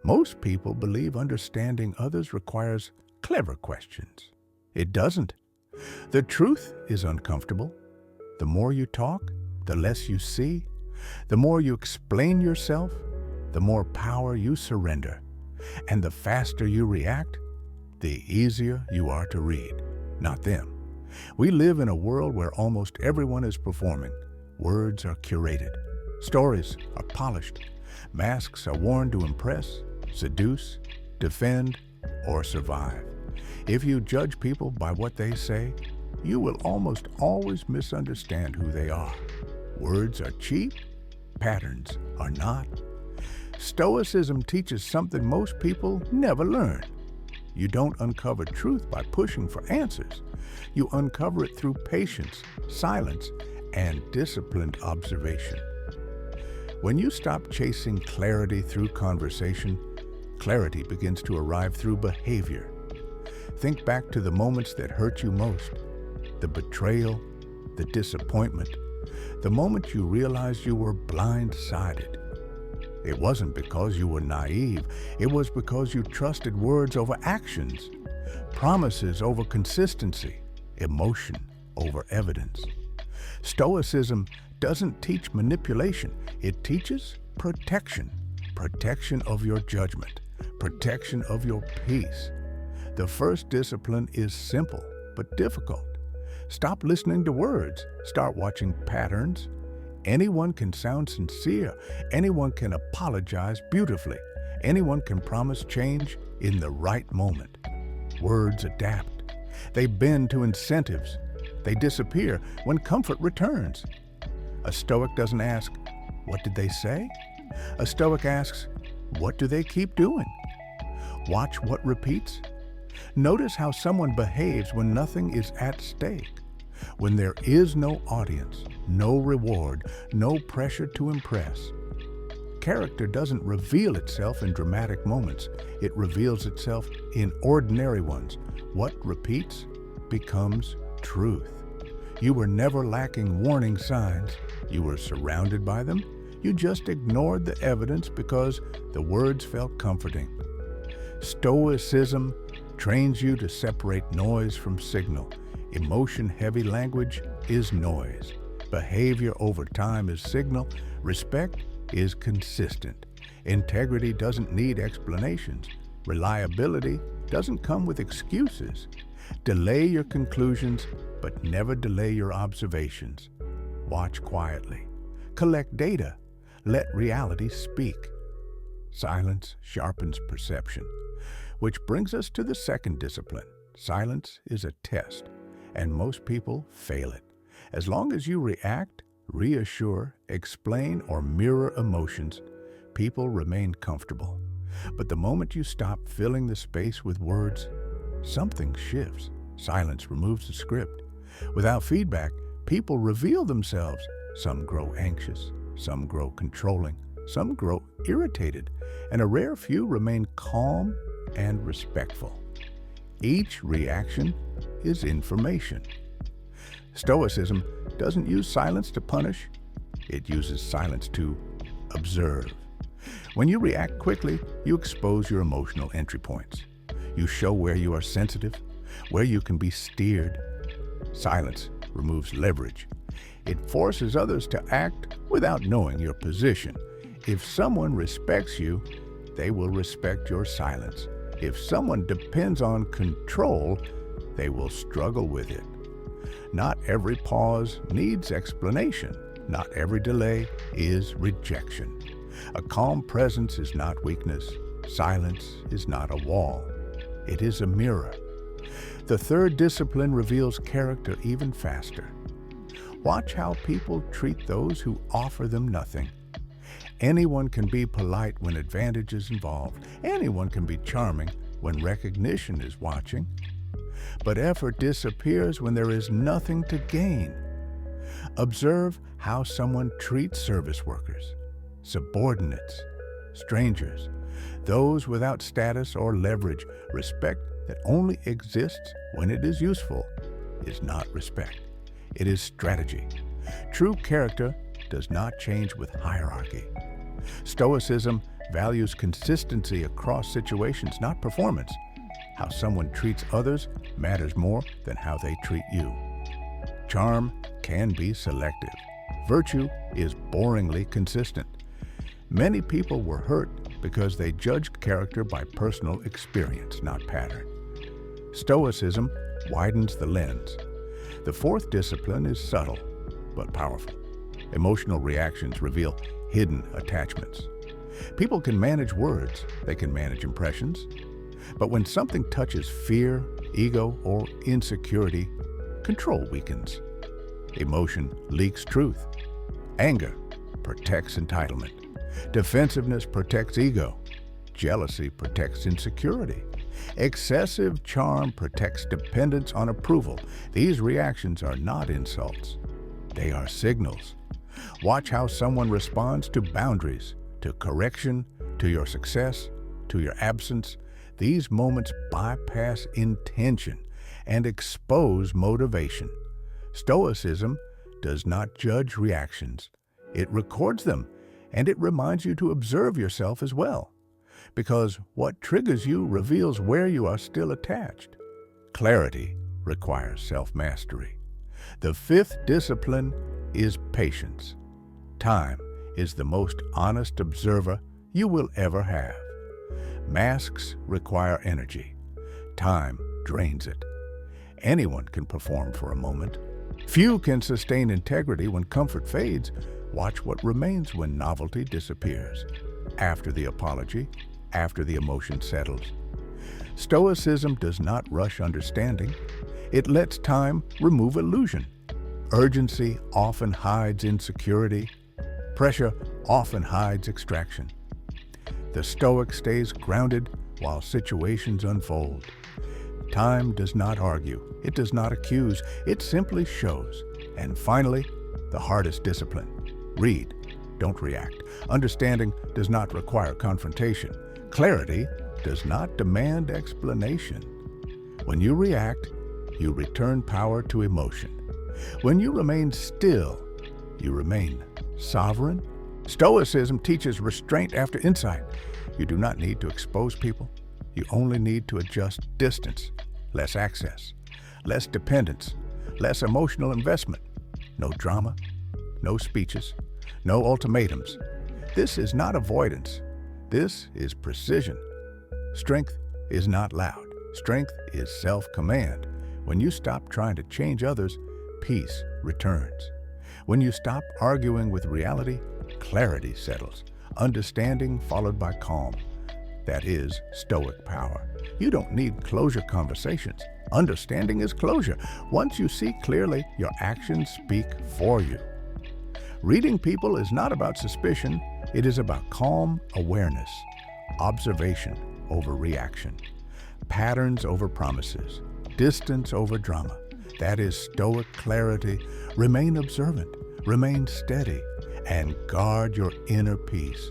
Most people believe understanding others requires clever questions. It doesn't. The truth is uncomfortable. The more you talk, the less you see. The more you explain yourself, the more power you surrender. And the faster you react, the easier you are to read, not them. We live in a world where almost everyone is performing. Words are curated. Stories are polished. Masks are worn to impress, seduce, defend, or survive. If you judge people by what they say, you will almost always misunderstand who they are. Words are cheap, patterns are not. Stoicism teaches something most people never learn. You don't uncover truth by pushing for answers. You uncover it through patience, silence, and disciplined observation. When you stop chasing clarity through conversation, clarity begins to arrive through behavior. Think back to the moments that hurt you most, the betrayal, the disappointment, the moment you realized you were blindsided. It wasn't because you were naive. It was because you trusted words over actions, promises over consistency, emotion over evidence. Stoicism doesn't teach manipulation. It teaches protection. Protection of your judgment. Protection of your peace. The first discipline is simple but difficult. Stop listening to words. Start watching patterns. Anyone can sound sincere. Anyone can apologize beautifully. Anyone can promise change in the right moment. Words adapt. They bend to incentives. They disappear when comfort returns. A Stoic doesn't ask, "What did they say?" A Stoic asks, "What do they keep doing?" Watch what repeats. Notice how someone behaves when nothing is at stake. When there is no audience, no reward, no pressure to impress. Character doesn't reveal itself in dramatic moments. It reveals itself in ordinary ones. What repeats becomes truth. You were never lacking warning signs. You were surrounded by them. You just ignored the evidence because the words felt comforting. Stoicism trains you to separate noise from signal. Emotion-heavy language is noise. Behavior over time is signal. Respect is consistent. Integrity doesn't need explanations. Reliability doesn't come with excuses. Delay your conclusions, but never delay your observations. Watch quietly. Collect data. Let reality speak. Silence sharpens perception. Which brings us to the second discipline. Silence is a test, and most people fail it. As long as you react, reassure, explain, or mirror emotions, people remain comfortable. But the moment you stop filling the space with words, something shifts. Silence removes the script. Without feedback, people reveal themselves. Some grow anxious, some grow controlling, some grow irritated, and a rare few remain calm and respectful. Each reaction is information. Stoicism doesn't use silence to punish. It uses silence to observe. When you react quickly, you expose your emotional entry points. You show where you are sensitive, where you can be steered. Silence removes leverage. It forces others to act without knowing your position. If someone respects you, they will respect your silence. If someone depends on control, they will struggle with it. Not every pause needs explanation. Not every delay is rejection. A calm presence is not weakness. Silence is not a wall. It is a mirror. The third discipline reveals character even faster. Watch how people treat those who offer them nothing. Anyone can be polite when advantage is involved. Anyone can be charming when recognition is watching. But effort disappears when there is nothing to gain. Observe how someone treats service workers, subordinates, strangers, those without status or leverage. Respect that only exists when it is useful is not respect. It is strategy. True character does not change with hierarchy. Stoicism values consistency across situations, not performance. How someone treats others matters more than how they treat you. Charm can be selective. Virtue is boringly consistent. Many people were hurt because they judged character by personal experience, not pattern. Stoicism widens the lens. The fourth discipline is subtle but powerful. Emotional reactions reveal hidden attachments. People can manage words, they can manage impressions, but when something touches fear, ego, or insecurity, control weakens. Emotion leaks truth. Anger protects entitlement. Defensiveness protects ego. Jealousy protects insecurity. Excessive charm protects dependence on approval. These reactions are not insults. They are signals. Watch how someone responds to boundaries, to correction, to your success, to your absence. These moments bypass intention and expose motivation. Stoicism does not judge reactions. It records them, and it reminds you to observe yourself as well, because what triggers you reveals where you are still attached. Clarity requires self-mastery. The fifth discipline is patience. Time is the most honest observer you will ever have. Masks require energy. Time drains it. Anyone can perform for a moment. Few can sustain integrity when comfort fades. Watch what remains when novelty disappears. After the apology, after the emotion settles. Stoicism does not rush understanding. It lets time remove illusion. Urgency often hides insecurity. Pressure often hides extraction. The Stoic stays grounded while situations unfold. Time does not argue. It does not accuse. It simply shows. And finally, the hardest discipline. Read, don't react. Understanding does not require confrontation. Clarity does not demand explanation. When you react, you return power to emotion. When you remain still, you remain sovereign. Stoicism teaches restraint after insight. You do not need to expose people. You only need to adjust distance, less access, less dependence, less emotional investment. No drama, no speeches, no ultimatums. This is not avoidance. This is precision. Strength is not loud. Strength is self-command. When you stop trying to change others, peace returns. When you stop arguing with reality, clarity settles. Understanding followed by calm. That is Stoic power. You don't need closure conversations. Understanding is closure. Once you see clearly, your actions speak for you. Reading people is not about suspicion. It is about calm awareness, observation over reaction, patterns over promises, distance over drama. That is Stoic clarity. Remain observant, remain steady, and guard your inner peace.